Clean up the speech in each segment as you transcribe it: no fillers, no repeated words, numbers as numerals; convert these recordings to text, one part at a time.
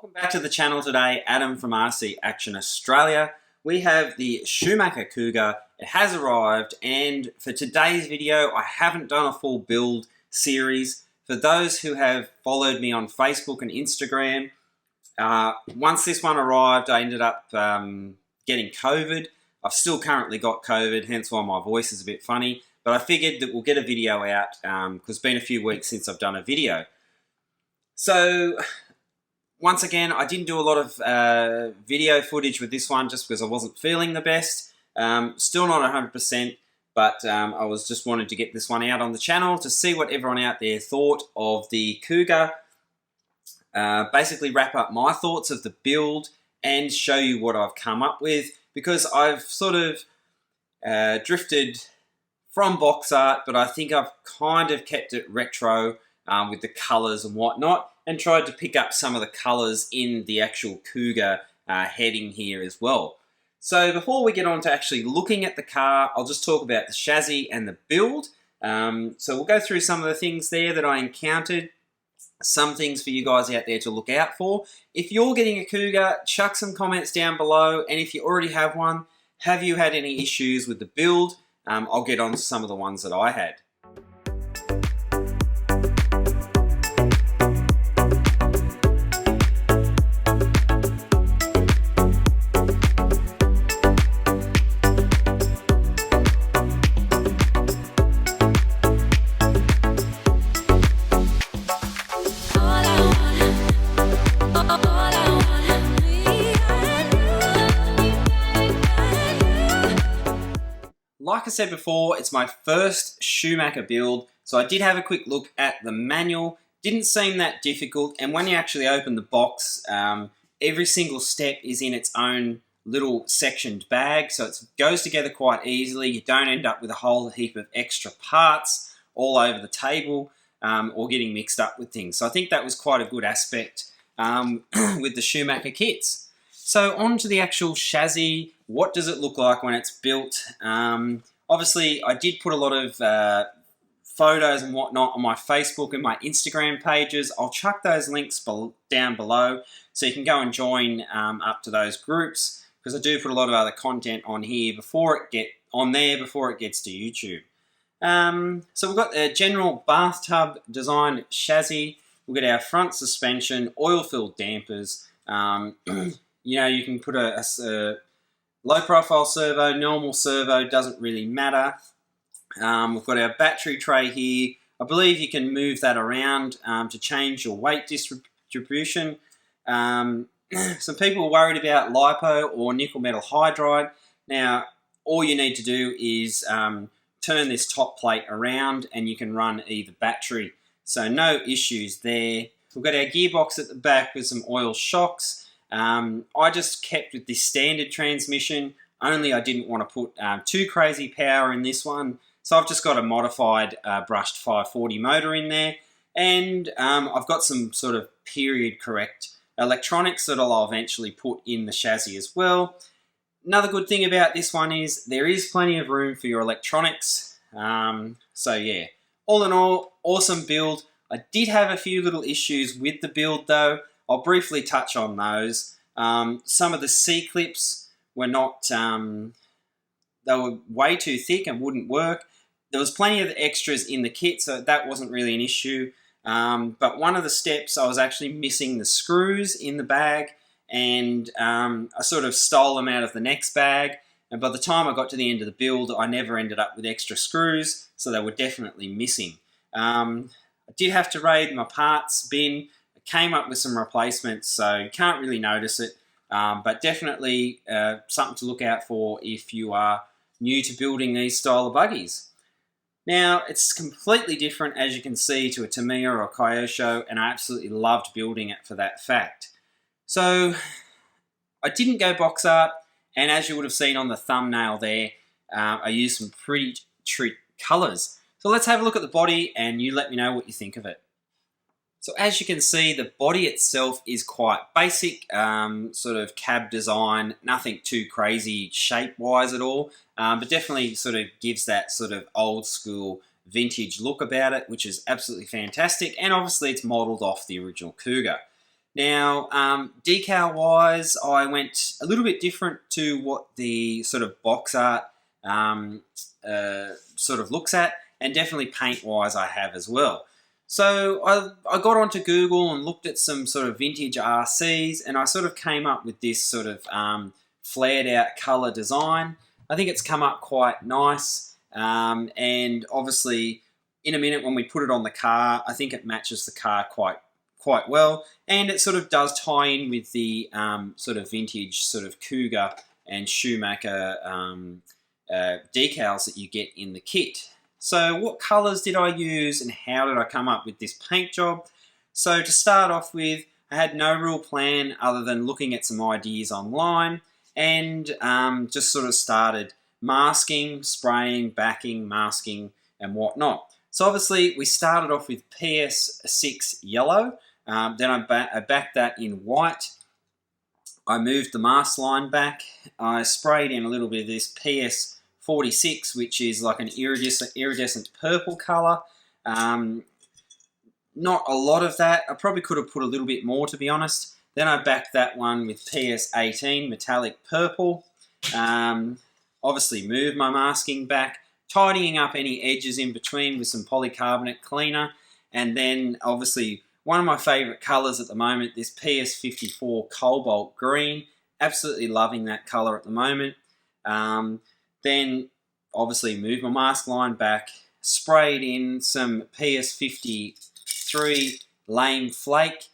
Welcome back to the channel today. Adam from RC Action Australia. We have the Schumacher Cougar. It has arrived, and for today's video I haven't done a full build series. For those who have followed me on Facebook and Instagram, once this one arrived I ended up getting COVID. I've still currently got COVID, hence why my voice is a bit funny, but I figured that we'll get a video out because it's been a few weeks since I've done a video. So once again, I didn't do a lot of video footage with this one just because I wasn't feeling the best. Still not 100%, but I was just wanted to get this one out on the channel to see what everyone out there thought of the Cougar. Basically wrap up my thoughts of the build and show you what I've come up with, because I've sort of drifted from box art, but I think I've kind of kept it retro with the colours and whatnot, and tried to pick up some of the colours in the actual Cougar heading here as well. So before we get on to actually looking at the car, I'll just talk about the chassis and the build. So we'll go through some of the things there that I encountered, some things for you guys out there to look out for. If you're getting a Cougar, chuck some comments down below, and if you already have one, have you had any issues with the build? I'll get on to some of the ones that I had. Like I said before, it's my first Schumacher build, so I did have a quick look at the manual. Didn't seem that difficult, and when you actually open the box, every single step is in its own little sectioned bag, so it goes together quite easily. You don't end up with a whole heap of extra parts all over the table or getting mixed up with things. So I think that was quite a good aspect with the Schumacher kits. So on to the actual chassis. What does it look like when it's built? Obviously, I did put a lot of photos and whatnot on my Facebook and my Instagram pages. I'll chuck those links down below so you can go and join up to those groups, because I do put a lot of other content on here before it gets to YouTube. So we've got the general bathtub design chassis. We've got our front suspension, oil-filled dampers. You know, you can put a low profile servo, normal servo, doesn't really matter. We've got our battery tray here. I believe you can move that around to change your weight distribution. Some people are worried about LiPo or nickel metal hydride. Now, all you need to do is turn this top plate around and you can run either battery. So no issues there. We've got our gearbox at the back with some oil shocks. I just kept with this standard transmission, only I didn't want to put too crazy power in this one. So I've just got a modified brushed 540 motor in there, and I've got some sort of period correct electronics that I'll eventually put in the chassis as well. Another good thing about this one is there is plenty of room for your electronics. So yeah, all in all, awesome build. I did have a few little issues with the build though. I'll briefly touch on those. Some of the C-clips were not, they were way too thick and wouldn't work. There was plenty of extras in the kit, so that wasn't really an issue. But one of the steps, I was actually missing the screws in the bag, and I sort of stole them out of the next bag. And by the time I got to the end of the build, I never ended up with extra screws, so they were definitely missing. I did have to raid my parts bin. Came up with some replacements, so you can't really notice it, but definitely something to look out for if you are new to building these style of buggies. Now, it's completely different, as you can see, to a Tamiya or a Kyosho, and I absolutely loved building it for that fact. So I didn't go box art, and as you would have seen on the thumbnail there, I used some pretty treat colours. So let's have a look at the body and you let me know what you think of it. So as you can see, the body itself is quite basic, sort of cab design, nothing too crazy shape-wise at all, but definitely sort of gives that sort of old school vintage look about it, which is absolutely fantastic, and obviously it's modelled off the original Cougar. Now, decal wise, I went a little bit different to what the sort of box art sort of looks at, and definitely paint wise I have as well. So I got onto Google and looked at some sort of vintage RCs, and I sort of came up with this sort of flared out colour design. I think it's come up quite nice, and obviously in a minute when we put it on the car, I think it matches the car quite well, and it sort of does tie in with the sort of vintage sort of Cougar and Schumacher decals that you get in the kit. So what colours did I use and how did I come up with this paint job? So to start off with, I had no real plan other than looking at some ideas online, and just sort of started masking, spraying, backing, masking and whatnot. So obviously we started off with PS6 yellow, then I backed that in white. I moved the mask line back. I sprayed in a little bit of this PS46, which is like an iridescent purple colour. Not a lot of that. I probably could have put a little bit more, to be honest. Then I backed that one with PS18 metallic purple. Obviously moved my masking back, tidying up any edges in between with some polycarbonate cleaner. And then obviously one of my favourite colours at the moment, this PS54 Cobalt Green. Absolutely loving that colour at the moment. Then obviously moved my mask line back, sprayed in some PS53 Lame Flake.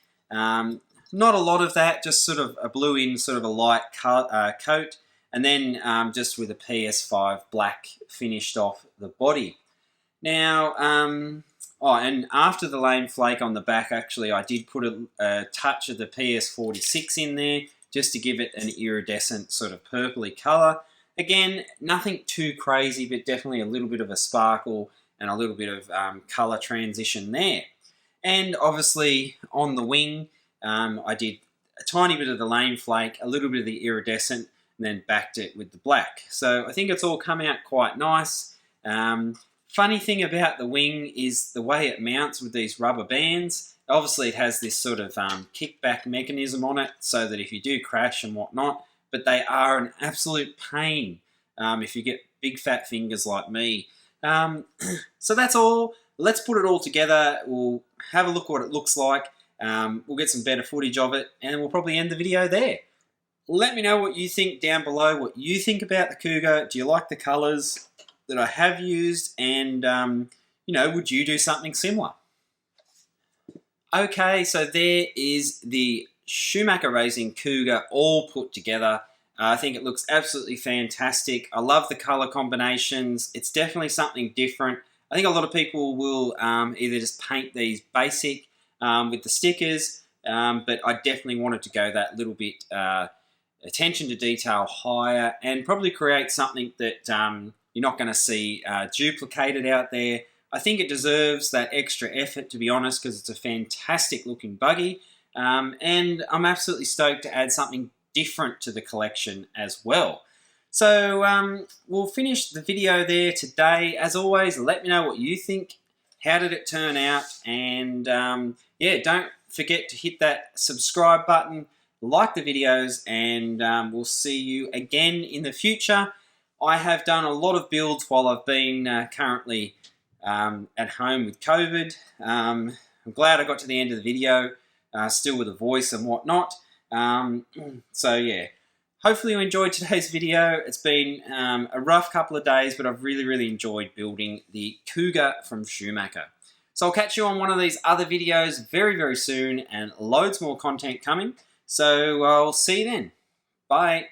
Not a lot of that, just sort of a blew in sort of a light coat, and then just with a PS5 black finished off the body. Now, and after the Lame Flake on the back, actually, I did put a touch of the PS46 in there just to give it an iridescent sort of purpley colour. Again, nothing too crazy, but definitely a little bit of a sparkle and a little bit of colour transition there. And obviously on the wing, I did a tiny bit of the Lame Flake, a little bit of the iridescent, and then backed it with the black. So I think it's all come out quite nice. Funny thing about the wing is the way it mounts with these rubber bands. Obviously it has this sort of kickback mechanism on it so that if you do crash and whatnot, but they are an absolute pain if you get big fat fingers like me. So that's all. Let's put it all together. We'll have a look what it looks like. We'll get some better footage of it, and we'll probably end the video there. Let me know what you think down below, what you think about the Cougar. Do you like the colours that I have used? And, you know, would you do something similar? Okay, so there is the Schumacher Racing Cougar all put together. I think it looks absolutely fantastic. I love the colour combinations. It's definitely something different. I think a lot of people will either just paint these basic with the stickers, but I definitely wanted to go that little bit attention to detail higher and probably create something that you're not going to see duplicated out there. I think it deserves that extra effort, to be honest, because it's a fantastic looking buggy, and I'm absolutely stoked to add something different to the collection as well. So we'll finish the video there today. As always, let me know what you think. How did it turn out? And yeah, don't forget to hit that subscribe button, like the videos, and we'll see you again in the future. I have done a lot of builds while I've been currently at home with COVID. I'm glad I got to the end of the video, still with a voice and whatnot. So yeah, hopefully you enjoyed today's video. It's been a rough couple of days, but I've really enjoyed building the Cougar from Schumacher. So I'll catch you on one of these other videos very soon, and loads more content coming. So I'll see you then. Bye.